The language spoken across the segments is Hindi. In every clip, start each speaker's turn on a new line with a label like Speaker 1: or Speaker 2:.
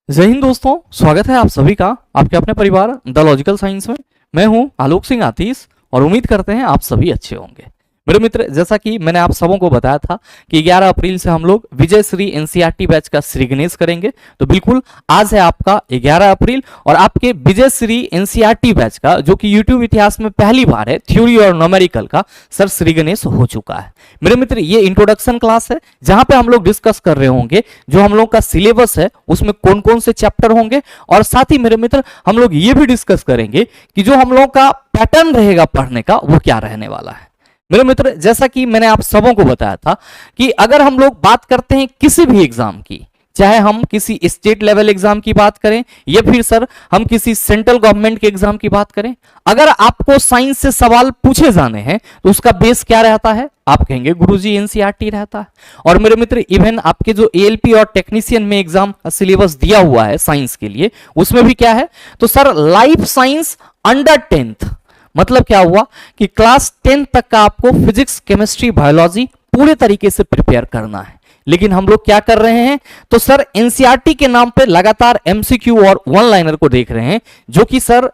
Speaker 1: जय हिंद दोस्तों, स्वागत है आप सभी का आपके अपने परिवार द लॉजिकल साइंस में। मैं हूं आलोक सिंह आतीश और उम्मीद करते हैं आप सभी अच्छे होंगे। मेरे मित्र, जैसा कि मैंने आप सबों को बताया था कि 11 अप्रैल से हम लोग विजय श्री एनसीईआरटी बैच का श्रीगणेश करेंगे। तो बिल्कुल आज है आपका 11 अप्रैल और आपके विजय श्री एनसीईआरटी बैच का, जो कि यूट्यूब इतिहास में पहली बार है, थ्योरी और न्यूमेरिकल का सर श्रीगणेश हो चुका है। मेरे मित्र, ये इंट्रोडक्शन क्लास है जहां पे हम लोग डिस्कस कर रहे होंगे जो हम लोग का सिलेबस है उसमें कौन कौन से चैप्टर होंगे, और साथ ही मेरे मित्र हम लोग ये भी डिस्कस करेंगे कि जो हम लोग का पैटर्न रहेगा पढ़ने का वो क्या रहने वाला है। मेरे मित्र, जैसा कि मैंने आप सबों को बताया था कि अगर हम लोग बात करते हैं किसी भी एग्जाम की, चाहे हम किसी स्टेट लेवल एग्जाम की बात करें या फिर सर हम किसी सेंट्रल गवर्नमेंट के एग्जाम की बात करें, अगर आपको साइंस से सवाल पूछे जाने हैं तो उसका बेस क्या रहता है? आप कहेंगे गुरुजी एनसीईआरटी रहता है। और मेरे मित्र, इवन आपके जो एएलपी और टेक्नीशियन में एग्जाम सिलेबस दिया हुआ है साइंस के लिए, उसमें भी क्या है? तो sir life science under 10th, मतलब क्या हुआ कि क्लास 10 तक का आपको फिजिक्स, केमिस्ट्री, बायोलॉजी पूरे तरीके से प्रिपेयर करना है। लेकिन हम लोग क्या कर रहे हैं? तो सर एनसीईआरटी के नाम पे लगातार एमसीक्यू और वन लाइनर को देख रहे हैं, जो कि सर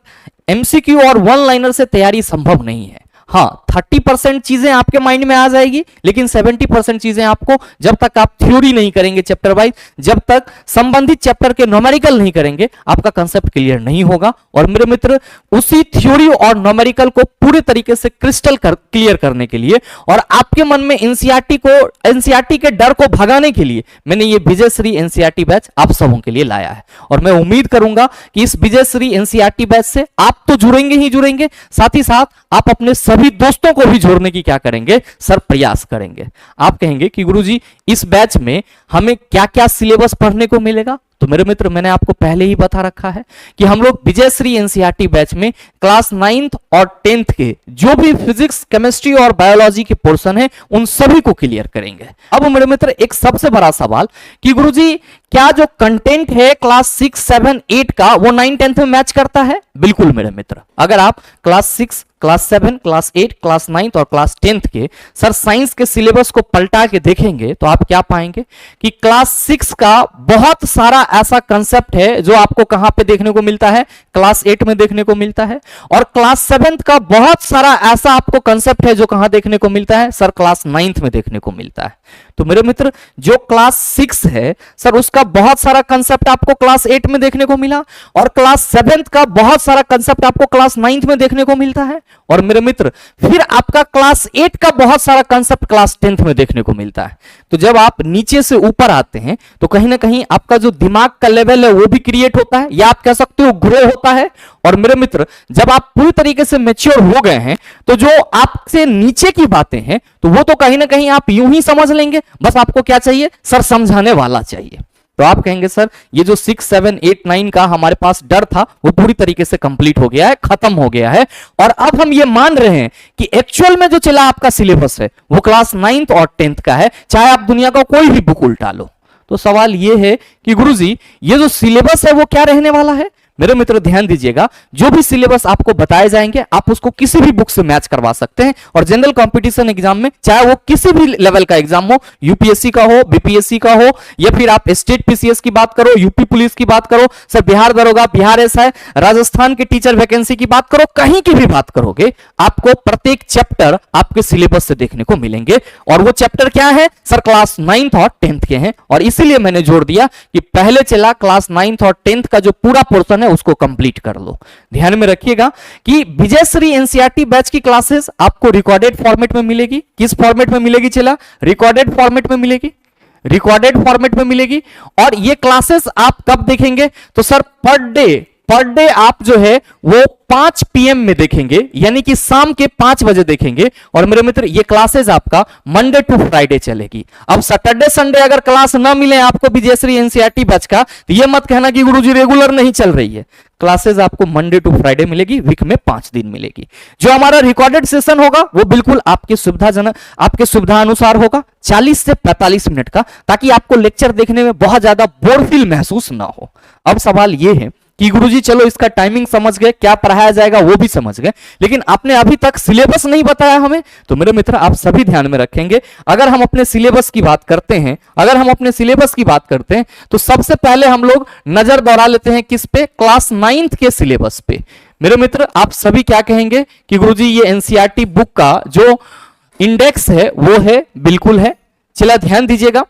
Speaker 1: एमसीक्यू और वन लाइनर से तैयारी संभव नहीं है। हाँ, 30% चीजें आपके माइंड में आ जाएगी, लेकिन 70% चीजें आपको, जब तक आप थ्योरी नहीं करेंगे चैप्टर वाइज, जब तक संबंधित चैप्टर के न्यूमेरिकल नहीं करेंगे, आपका कंसेप्ट क्लियर नहीं होगा। और मेरे मित्र, उसी थ्योरी और न्यूमेरिकल को पूरे तरीके से क्रिस्टल क्लियर करने के लिए और आपके मन में एनसीईआरटी के डर को भगाने के लिए मैंने ये विजय श्री एनसीईआरटी बैच आप सबों के लिए लाया है। और मैं उम्मीद करूंगा कि इस विजय श्री एनसीईआरटी बैच से आप तो जुड़ेंगे ही जुड़ेंगे, साथ ही साथ आप अपने सभी दोस्तों को भी जोड़ने की क्या करेंगे? सर प्रयास करेंगे। आप कहेंगे कि गुरुजी इस बैच में हमें क्या क्या सिलेबस पढ़ने को मिलेगा? तो मेरे मित्र, मैंने आपको पहले ही बता रखा है कि हम लोग विजय श्री एनसीईआरटी बैच में क्लास 9th और 10th के जो भी फिजिक्स, केमिस्ट्री और बायोलॉजी के पोर्शन है उन सभी को क्लियर करेंगे। अब मेरे मित्र, एक सबसे बड़ा सवाल कि गुरुजी क्या जो कंटेंट है क्लास 6, 7, 8 का वो 9, 10th में मैच करता है? बिल्कुल मेरे मित्र, अगर आप क्लास 6, क्लास 7, क्लास 8, क्लास 9 और क्लास 10th के सर साइंस के सिलेबस को पलटा के देखेंगे तो आप क्या पाएंगे कि क्लास 6 का बहुत सारा ऐसा कंसेप्ट है जो आपको कहां पे देखने को मिलता है? क्लास 8 में देखने को मिलता है। और क्लास 7th का बहुत सारा ऐसा आपको कंसेप्ट है जो कहां देखने को मिलता है? सर क्लास 9th में देखने को मिलता है। तो मेरे मित्र, जो क्लास 6 है सर उसका बहुत सारा कंसेप्ट आपको क्लास 8 में देखने को मिला, और क्लास 7th का बहुत सारा कंसेप्ट आपको क्लास 9th में देखने को मिलता है। और मेरे मित्र, फिर आपका क्लास 8 का बहुत सारा कंसेप्ट क्लास 10th में देखने को मिलता है। तो जब आप नीचे से ऊपर आते हैं तो कहीं ना कहीं आपका जो दिमाग का लेवल है वो भी क्रिएट होता है, या आप कह सकते हो ग्रो होता है। और मेरे मित्र, जब आप पूरी तरीके से मैच्योर हो गए हैं तो जो आपसे नीचे की बातें हैं तो वो तो कहीं ना कहीं आप यूं ही समझ लेंगे, बस आपको क्या चाहिए? सर समझाने वाला चाहिए। तो आप कहेंगे सर ये जो 6, 7, 8, 9 का हमारे पास डर था वो पूरी तरीके से कंप्लीट हो गया है, खत्म हो गया है, और अब हम ये मान रहे हैं कि एक्चुअल में जो चला आपका सिलेबस है वो क्लास 9th और 10th का है, चाहे आप दुनिया का कोई भी बुक उल्टा लो। तो सवाल ये है कि गुरुजी ये जो सिलेबस है वो क्या रहने वाला है? मेरे मित्र ध्यान दीजिएगा, जो भी सिलेबस आपको बताए जाएंगे आप उसको किसी भी बुक से मैच करवा सकते हैं। और जनरल कंपटीशन एग्जाम में, चाहे वो किसी भी लेवल का एग्जाम हो, यूपीएससी का हो, बीपीएससी का हो, या फिर आप स्टेट पीसीएस की बात करो, यूपी पुलिस की बात करो, सर बिहार दरोगा, बिहार एसआई, राजस्थान के टीचर वैकेंसी की बात करो, कहीं की भी बात करोगे, आपको प्रत्येक चैप्टर आपके सिलेबस से देखने को मिलेंगे। और वो चैप्टर क्या है? सर क्लास 9th और 10th के हैं। और इसीलिए मैंने जोड़ दिया कि पहले चला क्लास 9th और 10th का जो पूरा पोर्शन है उसको कंप्लीट कर लो। ध्यान में रखिएगा कि विजय श्री एनसीईआरटी बैच की क्लासेस आपको रिकॉर्डेड फॉर्मेट में मिलेगी। किस फॉर्मेट में मिलेगी? चला रिकॉर्डेड फॉर्मेट में मिलेगी, रिकॉर्डेड फॉर्मेट में मिलेगी। और ये क्लासेस आप कब देखेंगे? तो सर पर डे आप जो है वो 5 PM में देखेंगे, यानी कि शाम के 5 बजे देखेंगे। और मेरे मित्र, ये क्लासेस आपका मंडे टू फ्राइडे चलेगी। अब सैटरडे संडे अगर क्लास ना मिले आपको विजय श्री एनसीईआरटी बैच का, तो ये मत कहना कि गुरुजी रेगुलर नहीं चल रही है। क्लासेस आपको मंडे टू फ्राइडे मिलेगी, वीक में 5 दिन मिलेगी। जो हमारा रिकॉर्डेड सेशन होगा वो बिल्कुल आपके सुविधाजनक, आपके सुविधा अनुसार होगा, 40 से 45 मिनट का, ताकि आपको लेक्चर देखने में बहुत ज्यादा बोर फील महसूस ना हो। अब सवाल ये है कि गुरुजी चलो इसका टाइमिंग समझ गए, क्या पढ़ाया जाएगा वो भी समझ गए, लेकिन आपने अभी तक सिलेबस नहीं बताया हमें। तो मेरे मित्र आप सभी ध्यान में रखेंगे, अगर हम अपने सिलेबस की बात करते हैं, तो सबसे पहले हम लोग नजर दौड़ा लेते हैं किस पे, क्लास 9th के सिलेबस पे। मेरे मित्र आप सभी क्या कहेंगे कि गुरुजी ये एनसीईआरटी बुक का जो इंडेक्स है वो है, बिल्कुल है। चला ध्यान दीजिएगा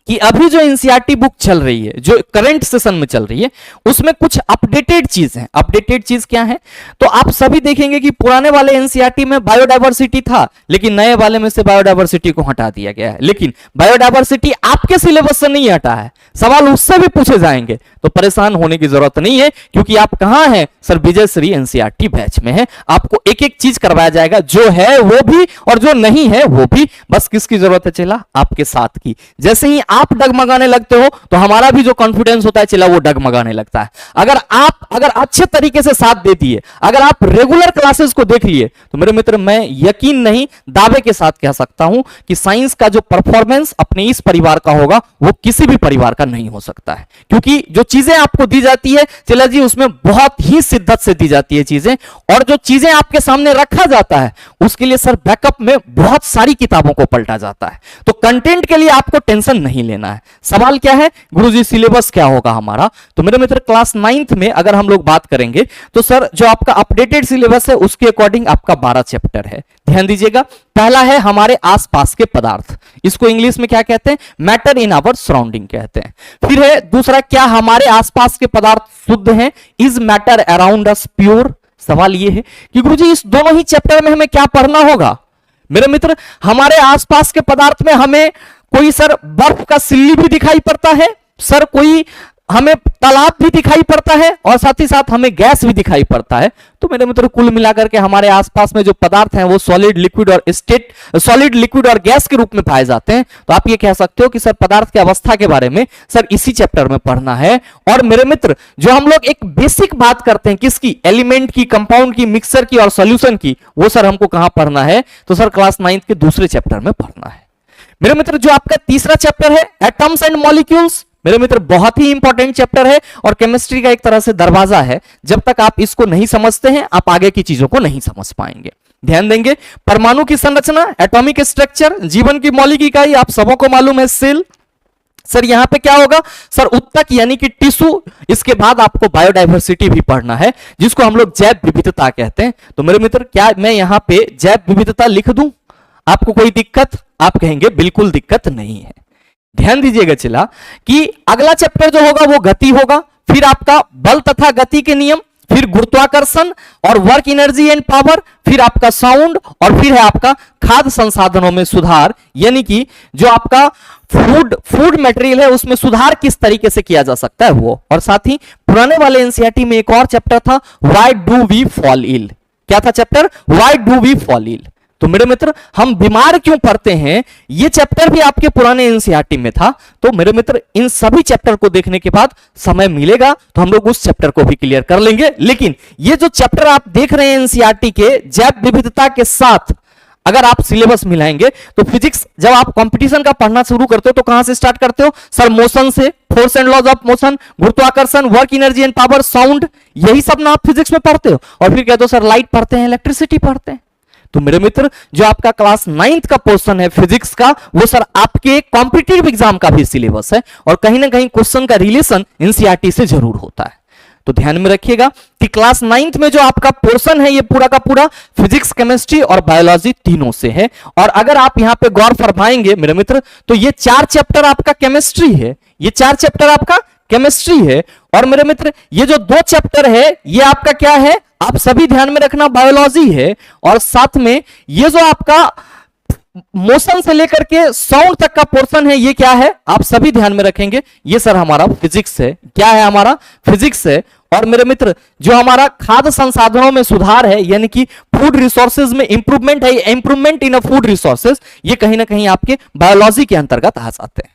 Speaker 1: कि अभी जो एनसीईआरटी बुक चल रही है, जो करंट सेशन में चल रही है, उसमें कुछ अपडेटेड चीज है। अपडेटेड चीज क्या है, तो आप सभी देखेंगे कि पुराने वाले एनसीईआरटी में बायोडायवर्सिटी था, लेकिन नए वाले में से बायोडायवर्सिटी को हटा दिया गया है। लेकिन बायोडायवर्सिटी आपके सिलेबस से नहीं हटा है, सवाल उससे भी पूछे जाएंगे, तो परेशान होने की जरूरत नहीं है, क्योंकि आप कहां हैं सर, विजय श्री एनसीईआरटी बैच में है। आपको एक एक चीज करवाया जाएगा, जो है वो भी और जो नहीं है वो भी। बस किसकी जरूरत है चला, आपके साथ की। जैसे ही आप डगमगाने लगते हो तो हमारा भी जो कॉन्फिडेंस होता है चला वो डगमगाने लगता है। अगर अच्छे तरीके से साथ देती है, अगर आप रेगुलर क्लासेस को देख लिए, तो मेरे मित्र मैं यकीन नहीं दावे के साथ कह सकता हूं कि साइंस का जो परफॉर्मेंस अपने इस परिवार का होगा वो किसी भी परिवार का नहीं हो सकता है। क्योंकि जो चीजें आपको दी जाती है चला जी, उसमें बहुत ही शिद्दत से दी जाती है चीजें, और जो चीजें आपके सामने रखा जाता है उसके लिए सर बैकअप में बहुत सारी किताबों को पलटा जाता है। तो कंटेंट के लिए आपको टेंशन नहीं लेना है। सवाल क्या है गुरुजी, सिलेबस क्या होगा हमारा? तो मेरे मित्र क्लास 9th में अगर हम लोग बात करेंगे तो सर जो आपका अपडेटेड सिलेबस है उसके अकॉर्डिंग आपका 12 चैप्टर है। ध्यान दीजिएगा, पहला है हमारे आसपास के पदार्थ, इसको इंग्लिश में क्या कहते हैं, मैटर इन आवर सराउंडिंग कहते हैं। फिर है दूसरा, क्या हमारे आसपास के पदार्थ शुद्ध हैं, is matter around us pure. सवाल ये है कि गुरुजी इस दोनों ही चैप्टर में हमें क्या पढ़ना होगा? मेरे मित्र हमारे आसपास के पदार्थ में हमें कोई सर बर्फ का सिल्ली भी दिखाई पड़ता है, सर कोई हमें तालाब भी दिखाई पड़ता है, और साथ ही साथ हमें गैस भी दिखाई पड़ता है। तो मेरे मित्र कुल मिलाकर के हमारे आसपास में जो पदार्थ हैं वो सॉलिड, लिक्विड और गैस के रूप में पाए जाते हैं। तो आप ये कह सकते हो कि सर पदार्थ की अवस्था के बारे में सर इसी चैप्टर में पढ़ना है। और मेरे मित्र जो हम लोग एक बेसिक बात करते हैं किसकी, एलिमेंट की, कंपाउंड की, मिक्सर की और सॉल्यूशन की, वो सर हमको कहां पढ़ना है? तो सर क्लास 9th के दूसरे चैप्टर में पढ़ना है। मेरे मित्र जो आपका तीसरा चैप्टर है एटम्स एंड मॉलिक्यूल्स, मेरे मित्र बहुत ही इंपॉर्टेंट चैप्टर है और केमिस्ट्री का एक तरह से दरवाजा है। जब तक आप इसको नहीं समझते हैं आप आगे की चीजों को नहीं समझ पाएंगे। ध्यान देंगे, परमाणु की संरचना, एटॉमिक स्ट्रक्चर, जीवन की मौलिक इकाई आप सबों को मालूम है, सेल। सर यहां पे क्या होगा सर, उत्तक यानी कि टिश्यू। इसके बाद आपको बायोडायवर्सिटी भी पढ़ना है, जिसको हम लोग जैव विविधता कहते हैं। तो मेरे मित्र क्या मैं यहां पे जैव विविधता लिख दूं? आपको कोई दिक्कत? आप कहेंगे बिल्कुल दिक्कत नहीं है। ध्यान दीजिएगा चला कि अगला चैप्टर जो होगा वो गति होगा, फिर आपका बल तथा गति के नियम, फिर गुरुत्वाकर्षण और वर्क एनर्जी एंड पावर, फिर आपका साउंड, और फिर है आपका खाद्य संसाधनों में सुधार, यानी कि जो आपका फूड मटेरियल है उसमें सुधार किस तरीके से किया जा सकता है वो। और साथ ही पुराने वाले एनसीईआरटी में एक और चैप्टर था, why do we fall ill. क्या था chapter? Why do we fall ill. तो मेरे मित्र हम बीमार क्यों पड़ते हैं, ये चैप्टर भी आपके पुराने एनसीईआरटी में था। तो मेरे मित्र इन सभी चैप्टर को देखने के बाद समय मिलेगा तो हम लोग उस चैप्टर को भी क्लियर कर लेंगे। लेकिन ये जो चैप्टर आप देख रहे हैं एनसीईआरटी के जैव विविधता के साथ अगर आप सिलेबस मिलाएंगे तो फिजिक्स जब आप कंपटीशन का पढ़ना शुरू करते हो तो कहां से स्टार्ट करते हो सर? मोशन से, force and laws of motion, गुरुत्वाकर्षण, work energy and power, sound, यही सब ना आप फिजिक्स में पढ़ते हो। और फिर कहते हो सर लाइट पढ़ते हैं, इलेक्ट्रिसिटी पढ़ते हैं। तो मेरे मित्र जो आपका क्लास 9th का पोर्शन है फिजिक्स का, वो सर आपके कॉम्पिटिटिव एग्जाम का भी सिलेबस है, और कहीं ना कहीं क्वेश्चन का रिलेशन एनसीईआरटी से जरूर होता है। तो ध्यान में रखिएगा कि क्लास 9th में जो आपका पोर्शन है ये पूरा का पूरा फिजिक्स, केमिस्ट्री और बायोलॉजी तीनों से है। और अगर आप यहां पे गौर फरमाएंगे मेरे मित्र तो ये 4 चैप्टर आपका केमिस्ट्री है, ये 4 चैप्टर आपका केमिस्ट्री है। और मेरे मित्र ये जो 2 चैप्टर है ये आपका क्या है, आप सभी ध्यान में रखना, बायोलॉजी है। और साथ में ये जो आपका मोशन से लेकर के साउंड तक का पोर्शन है ये क्या है, आप सभी ध्यान में रखेंगे, ये सर हमारा फिजिक्स है। क्या है? हमारा फिजिक्स है। और मेरे मित्र जो हमारा खाद्य संसाधनों में सुधार है यानी कि फूड रिसोर्सेज में इंप्रूवमेंट है, इंप्रूवमेंट इन फूड रिसोर्सेज, ये कहीं ना कहीं आपके बायोलॉजी के अंतर्गत आ जाते हैं।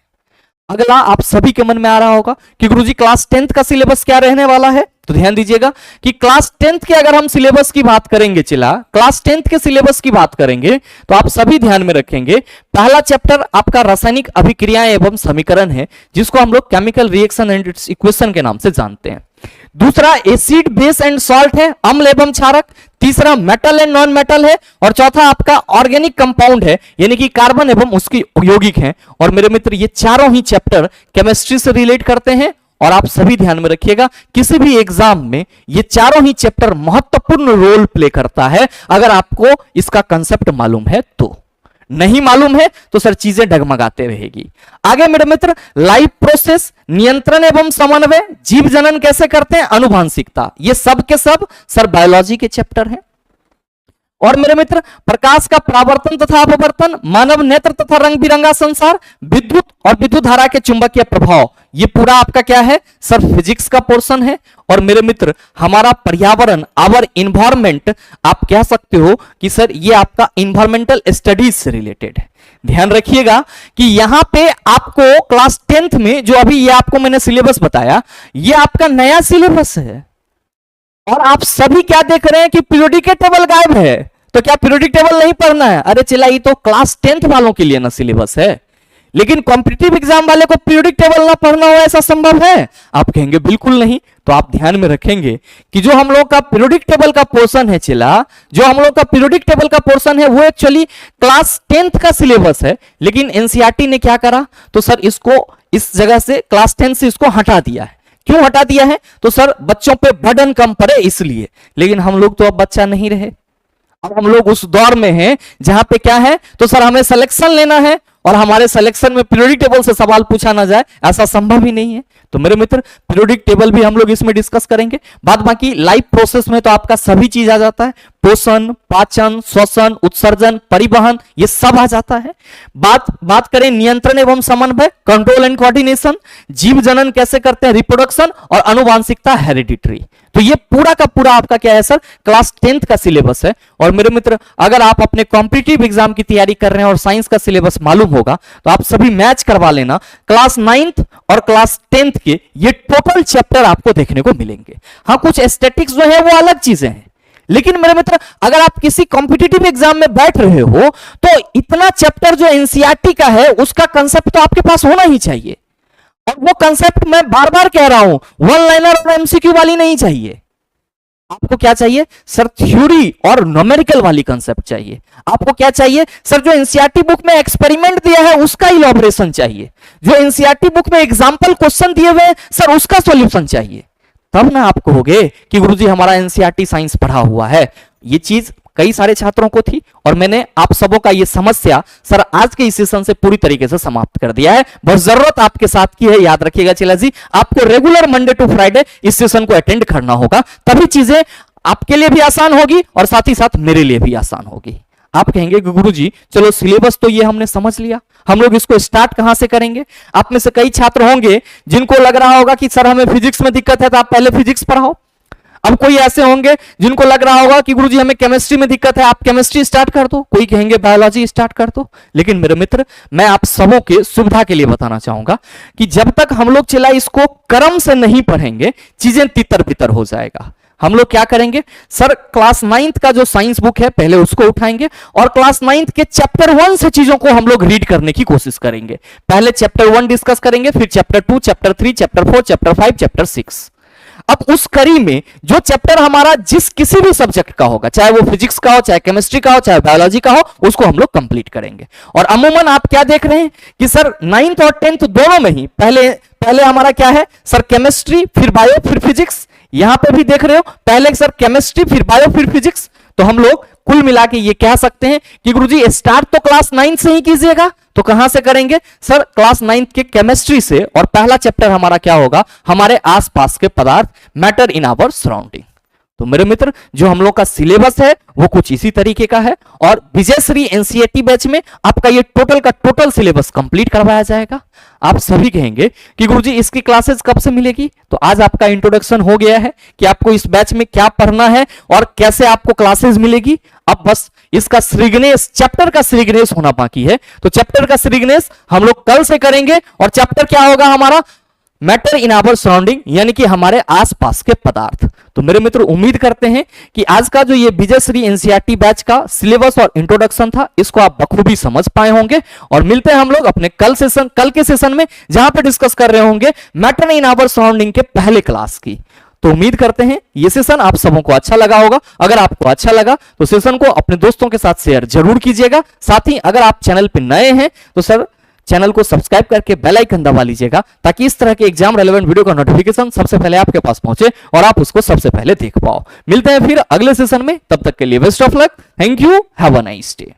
Speaker 1: अगला आप सभी के मन में आ रहा होगा कि गुरुजी क्लास 10th का सिलेबस क्या रहने वाला है? तो ध्यान दीजिएगा कि क्लास 10th के अगर हम सिलेबस की बात करेंगे, चिला क्लास 10th के सिलेबस की बात करेंगे तो आप सभी ध्यान में रखेंगे, पहला चैप्टर आपका रासायनिक अभिक्रियाएं एवं समीकरण है, जिसको हम लोग chemical reaction and it's equation के नाम से जानते हैं। दूसरा एसिड बेस एंड सॉल्ट है, अम्ल एवं क्षारक। तीसरा मेटल एंड नॉन मेटल है। और चौथा आपका ऑर्गेनिक कंपाउंड है, यानी कि कार्बन एवं उसकी यौगिक हैं। और मेरे मित्र ये चारों ही चैप्टर केमिस्ट्री से रिलेट करते हैं। और आप सभी ध्यान में रखिएगा, किसी भी एग्जाम में ये चारों ही चैप्टर महत्वपूर्ण रोल प्ले करता है, अगर आपको इसका कंसेप्ट मालूम है तो। नहीं मालूम है तो सर चीजें डगमगाते रहेगी। आगे मेरे मित्र लाइफ प्रोसेस, नियंत्रण एवं समन्वय, जीव जनन कैसे करते हैं, अनुवांशिकता, ये सब के सब सर बायोलॉजी के चैप्टर हैं। और मेरे मित्र प्रकाश का परावर्तन तथा अपवर्तन, मानव नेत्र तथा रंग बिरंगा संसार, विद्युत और विद्युत धारा के चुंबकीय प्रभाव, ये पूरा आपका क्या है सर फिजिक्स का पोर्शन है। और मेरे मित्र हमारा पर्यावरण, आवर इन्वायरमेंट, आप कह सकते हो कि सर ये आपका इन्वायरमेंटल स्टडीज से रिलेटेड है। ध्यान रखिएगा कि यहां पे आपको क्लास 10th में जो अभी ये आपको मैंने सिलेबस बताया, ये आपका नया सिलेबस है। और आप सभी क्या देख रहे हैं कि पीरियोडिक टेबल गायब है, तो क्या पीरियोडिक टेबल नहीं पढ़ना है? अरे चिल्ला, ये तो क्लास 10th वालों के लिए ना सिलेबस है, लेकिन कॉम्पिटिटिव एग्जाम वाले को पीरियोडिक टेबल ना पढ़ना हो ऐसा संभव है? आप कहेंगे बिल्कुल नहीं। तो आप ध्यान में रखेंगे कि जो हम लोग का पीरियोडिक टेबल का पोर्शन है चिल्ला, जो हम लोग का पीरियोडिक टेबल का पोर्शन है वो एक्चुअली क्लास 10th का सिलेबस है, लेकिन एनसीईआरटी ने क्या करा, तो सर इसको इस जगह से क्लास 10 से इसको हटा दिया है। क्यों हटा दिया है? तो सर बच्चों पे बर्डन कम पड़े इसलिए। लेकिन हम लोग तो अब बच्चा नहीं रहे, अब हम लोग उस दौर में हैं जहां पे क्या है, तो सर हमें सिलेक्शन लेना है, और हमारे सिलेक्शन में पीरियोडिक टेबल से सवाल पूछा ना जाए ऐसा संभव ही नहीं है। तो मेरे मित्र पीरियोडिक टेबल भी हम लोग इसमें डिस्कस करेंगे। बाद बाकी लाइफ प्रोसेस में तो आपका सभी चीज आ जाता है, पोषण, पाचन, श्वसन, उत्सर्जन, परिवहन, ये सब आ जाता है। बात करें नियंत्रण एवं समन्वय, कंट्रोल एंड कोऑर्डिनेशन, जीव जनन कैसे करते हैं, रिप्रोडक्शन, और अनुवांशिकता, हेरिडिटरी। तो ये पूरा का पूरा आपका क्या है सर, क्लास 10th का सिलेबस है। और मेरे मित्र अगर आप अपने कॉम्पिटिटिव एग्जाम की तैयारी कर रहे हैं और साइंस का सिलेबस मालूम होगा, तो आप सभी मैच करवा लेना। क्लास 9th और क्लास 10th के ये टोटल चैप्टर आपको देखने को मिलेंगे। हाँ, कुछ एस्थेटिक्स जो है वो अलग चीजें हैं, लेकिन मेरे मित्र अगर आप किसी कॉम्पिटिटिव एग्जाम में बैठ रहे हो तो इतना चैप्टर जो एनसीईआरटी का है उसका कंसेप्ट तो आपके पास होना ही चाहिए। और वो कंसेप्ट मैं बार बार कह रहा हूं, वन लाइनर और एमसीक्यू वाली नहीं चाहिए। आपको क्या चाहिए सर, थ्योरी और न्यूमेरिकल वाली कंसेप्ट चाहिए। आपको क्या चाहिए सर, जो एनसीईआरटी बुक में एक्सपेरिमेंट दिया है उसका इलैबोरेशन चाहिए, जो एनसीईआरटी बुक में एग्जांपल क्वेश्चन दिए हुए सर उसका सॉल्यूशन चाहिए। तब ना आप कहोगे कि गुरुजी हमारा एनसीईआरटी साइंस पढ़ा हुआ है। ये चीज कई सारे छात्रों को थी, और मैंने आप सबों का ये समस्या सर आज के इस सेशन से पूरी तरीके से समाप्त कर दिया है। बहुत जरूरत आपके साथ की है, याद रखिएगा चिला जी, आपको रेगुलर मंडे टू फ्राइडे इस सेशन को अटेंड करना होगा, तभी चीजें आपके लिए भी आसान होगी और साथ ही साथ मेरे लिए भी आसान होगी। आप कहेंगे कि गुरुजी चलो सिलेबस तो ये हमने समझ लिया, हम लोग इसको स्टार्ट कहां से करेंगे? आप में से कई छात्र होंगे जिनको लग रहा होगा कि सर हमें फिजिक्स में दिक्कत है, तो आप पहले फिजिक्स पढ़ाओ। अब कोई ऐसे होंगे जिनको लग रहा होगा कि गुरुजी हमें केमिस्ट्री में दिक्कत है, आप केमिस्ट्री स्टार्ट कर दो। कोई कहेंगे बायोलॉजी स्टार्ट कर दो। लेकिन मेरे मित्र मैं आप सबों के सुविधा के लिए बताना चाहूंगा कि जब तक हम लोग चला इसको क्रम से नहीं पढ़ेंगे, चीजें तितर बितर हो जाएगा। हम लोग क्या करेंगे सर, क्लास 9th का जो साइंस बुक है पहले उसको उठाएंगे, और क्लास 9th के चैप्टर 1 से चीजों को हम लोग रीड करने की कोशिश करेंगे। पहले चैप्टर 1 डिस्कस करेंगे, फिर chapter 2, chapter 3, chapter 4, chapter 5, chapter 6। अब उस कड़ी में जो चैप्टर हमारा जिस किसी भी सब्जेक्ट का होगा, चाहे वो फिजिक्स का हो, चाहे केमिस्ट्री का हो, चाहे बायोलॉजी का हो, उसको हम लोग कंप्लीट करेंगे। और अमूमन आप क्या देख रहे हैं कि सर 9th और 10th दोनों में ही पहले हमारा क्या है सर, केमिस्ट्री, फिर बायो, फिर फिजिक्स। यहां पे भी देख रहे हो पहले सर केमिस्ट्री, फिर बायो, फिर फिजिक्स। तो हम लोग कुल मिला के ये कह सकते हैं कि गुरुजी स्टार्ट तो क्लास 9 से ही कीजिएगा। तो कहां से करेंगे सर, क्लास 9 के केमिस्ट्री से। और पहला चैप्टर हमारा क्या होगा, हमारे आसपास के पदार्थ, मैटर इन आवर सराउंडिंग। तो मेरे मित्र जो हम लोग का सिलेबस है वो कुछ इसी तरीके का है, और विजयश्री एनसीईआरटी बैच में आपका ये टोटल का टोटल सिलेबस कंप्लीट करवाया जाएगा। आप सभी कहेंगे कि गुरुजी इसकी क्लासेस कब से मिलेगी? तो आज आपका इंट्रोडक्शन हो गया है कि आपको इस बैच में क्या पढ़ना है और कैसे आपको क्लासेस मिलेगी। अब बस इसका श्रीगणेश, चैप्टर का श्रीगणेश होना बाकी है। तो चैप्टर का श्रीगणेश हम लोग कल से करेंगे, और चैप्टर क्या होगा हमारा, मैटर इन आवर सराउंडिंग यानी कि हमारे आसपास के पदार्थ। तो मेरे मित्र उम्मीद करते हैं कि आज का जो ये विजयश्री एनसीईआरटी बैच का सिलेबस और इंट्रोडक्शन था इसको आप बखूबी समझ पाए होंगे, और मिलते हैं हम लोग अपने कल के सेशन में जहां पे डिस्कस कर रहे होंगे मैटर इन आवर सराउंडिंग के पहले क्लास की। तो उम्मीद करते हैं ये सेशन आप सबों को अच्छा लगा होगा। अगर आपको अच्छा लगा तो सेशन को अपने दोस्तों के साथ शेयर जरूर कीजिएगा। साथ ही अगर आप चैनल पर नए हैं तो सर चैनल को सब्सक्राइब करके बेल आइकन दबा लीजिएगा, ताकि इस तरह के एग्जाम रेलेवेंट वीडियो का नोटिफिकेशन सबसे पहले आपके पास पहुंचे और आप उसको सबसे पहले देख पाओ। मिलते हैं फिर अगले सेशन में, तब तक के लिए best of luck. Thank you, have a nice day.